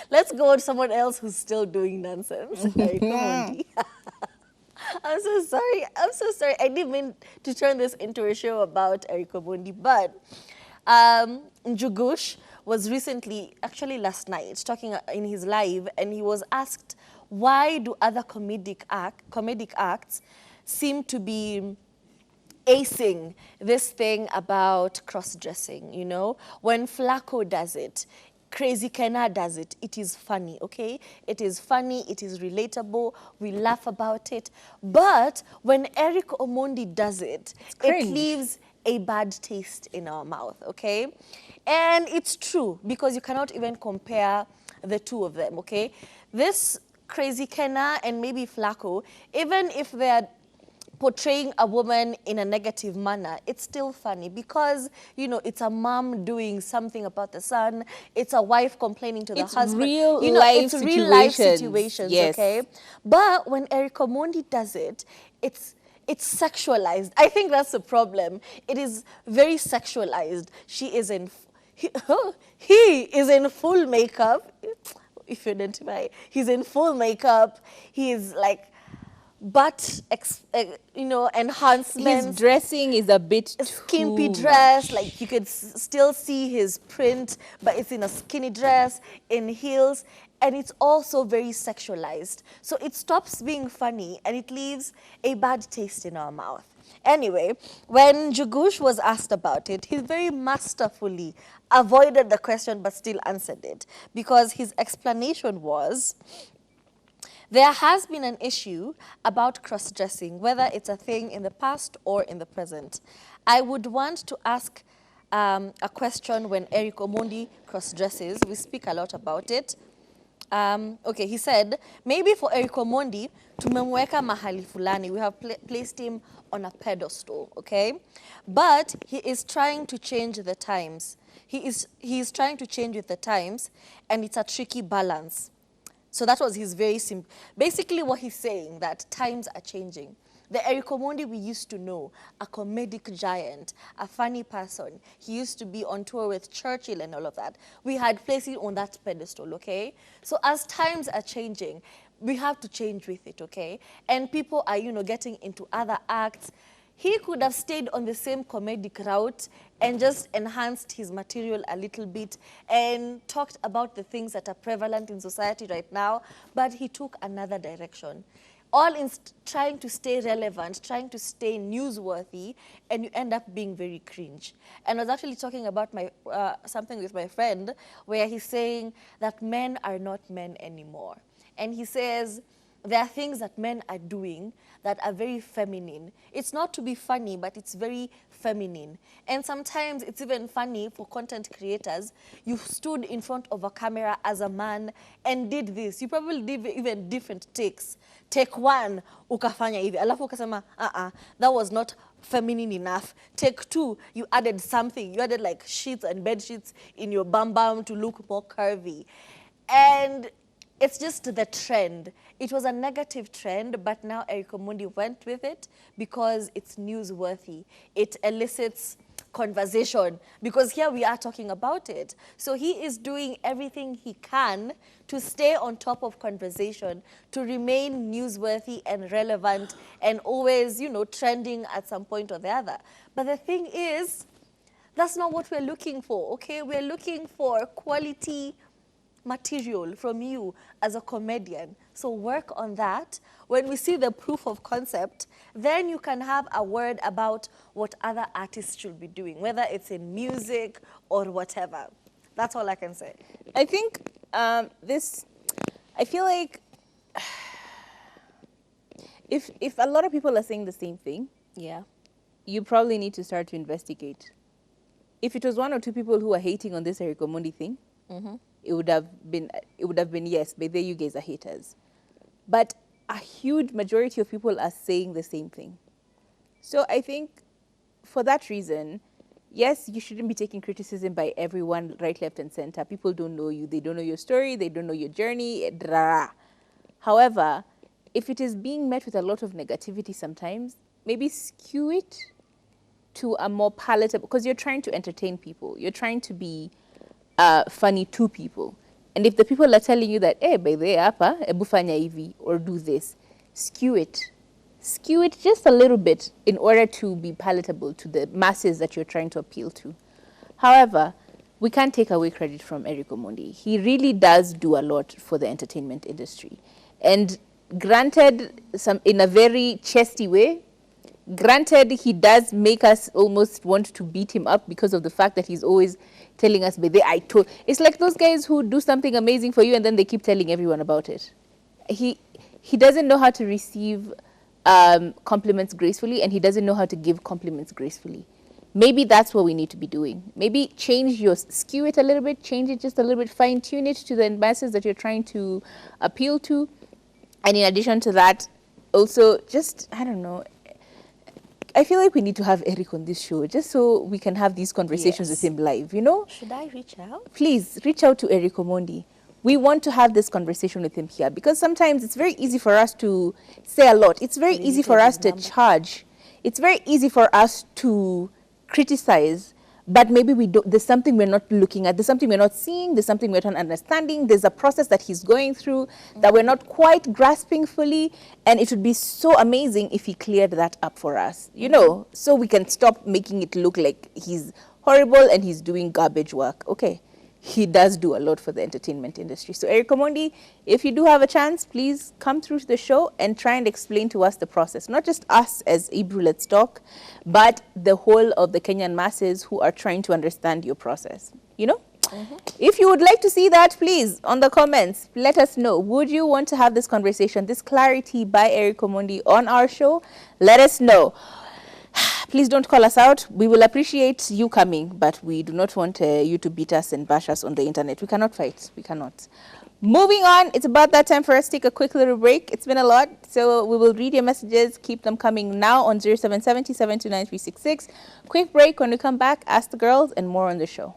Let's go on someone else who's still doing nonsense. Eric Omondi. I'm so sorry. I'm so sorry. I didn't mean to turn this into a show about Eric Omondi, but Njugush was recently, actually last night, talking in his live, and he was asked, why do other comedic acts seem to be acing this thing about cross-dressing, you know? When Flacco does it, Crazy Kenna does it, it is funny, okay? It is funny, it is relatable, we laugh about it. But when Eric Omondi does it, it leaves a bad taste in our mouth, okay? And it's true, because you cannot even compare the two of them, okay? This Crazy Kenna and maybe Flacco, even if they're portraying a woman in a negative manner, it's still funny because, you know, it's a mom doing something about the son, it's a wife complaining to the husband. Real you know, life it's situations. real life situations, yes. okay? But when Eric Omondi does it, it's sexualized. I think that's the problem. It is very sexualized. She is in, he is in full makeup. If you identify, he's in full makeup. He is like, butt, you know, enhancements. His dressing is a bit skimpy too dress, much. like you could still see his print, but it's in a skinny dress, in heels, and it's also very sexualized. So it stops being funny and it leaves a bad taste in our mouth. Anyway, when Njugush was asked about it, he very masterfully avoided the question but still answered it, because his explanation was, there has been an issue about cross-dressing, whether it's a thing in the past or in the present. I would want to ask a question when Eric Omondi cross-dresses. We speak a lot about it. Okay, he said, maybe for Eric Omondi, tumemweka mahali fulani. We have placed him on a pedestal, okay? But he is trying to change the times. He is trying to change with the times, and it's a tricky balance. So that was his very simple. Basically what he's saying, that times are changing. The Eric Omondi we used to know, a comedic giant, a funny person. He used to be on tour with Churchill and all of that. We had placed it on that pedestal, okay? So as times are changing, we have to change with it, okay? And people are, you know, getting into other acts. He could have stayed on the same comedic route and just enhanced his material a little bit and talked about the things that are prevalent in society right now, but he took another direction. All in trying to stay relevant, trying to stay newsworthy, and you end up being very cringe. And I was actually talking about my something with my friend where he's saying that men are not men anymore. And he says, there are things that men are doing that are very feminine. It's not to be funny, but it's very feminine. And sometimes it's even funny for content creators. You stood in front of a camera as a man and did this. You probably did even different takes. Take one, ukafanya hivi. Alafu ukasema, that was not feminine enough. Take two, you added something. You added like sheets and bed sheets in your bum bum to look more curvy. And it's just the trend. It was a negative trend, but now Eric Omondi went with it because it's newsworthy. It elicits conversation because here we are talking about it. So he is doing everything he can to stay on top of conversation, to remain newsworthy and relevant and always, you know, trending at some point or the other. But the thing is, that's not what we're looking for, okay? We're looking for quality material from you as a comedian. So work on that. When we see the proof of concept, then you can have a word about what other artists should be doing, whether it's in music or whatever. That's all I can say. I think I feel like if a lot of people are saying the same thing, yeah, you probably need to start to investigate. If it was one or two people who are hating on this Eric Omondi thing, it would have been yes, but there you guys are haters. But a huge majority of people are saying the same thing. So I think for that reason, yes, you shouldn't be taking criticism by everyone, right, left, and center. People don't know you. They don't know your story. They don't know your journey. However, if it is being met with a lot of negativity sometimes, maybe skew it to a more palatable, because you're trying to entertain people. You're trying to be funny to people. And if the people are telling you that, by the hapa, ebufanya hivi, or do this, skew it. Skew it just a little bit in order to be palatable to the masses that you're trying to appeal to. However, we can't take away credit from Eric Omondi. He really does do a lot for the entertainment industry. And granted, in a very chesty way, granted, he does make us almost want to beat him up because of the fact that he's always telling us, baby, I told. It's like those guys who do something amazing for you and then they keep telling everyone about it. He doesn't know how to receive compliments gracefully, and he doesn't know how to give compliments gracefully. Maybe that's what we need to be doing. Maybe skew it a little bit, change it just a little bit, fine tune it to the masses that you're trying to appeal to. And in addition to that, also just, I don't know, I feel like we need to have Eric on this show just so we can have these conversations with him live, you know? Should I reach out? Please reach out to Eric Omondi. We want to have this conversation with him here because sometimes it's very easy for us to say a lot. It's very easy for us to charge. It's very easy for us to criticize, but maybe there's something we're not looking at. There's something we're not seeing. There's something we're not understanding. There's a process that he's going through that we're not quite grasping fully. And it would be so amazing if he cleared that up for us, you know, so we can stop making it look like he's horrible and he's doing garbage work. Okay. He does do a lot for the entertainment industry. So Eric Omondi, if you do have a chance, please come through to the show and try and explain to us the process. Not just us as Hebrew Let's Talk, but the whole of the Kenyan masses who are trying to understand your process. You know? If you would like to see that, please, on the comments, let us know. Would you want to have this conversation, this clarity by Eric Omondi on our show? Let us know. Please don't call us out. We will appreciate you coming, but we do not want you to beat us and bash us on the internet. We cannot fight. We cannot. Moving on, it's about that time for us to take a quick little break. It's been a lot, so we will read your messages. Keep them coming now on 0770 729 366. Quick break. When we come back, ask the girls and more on the show.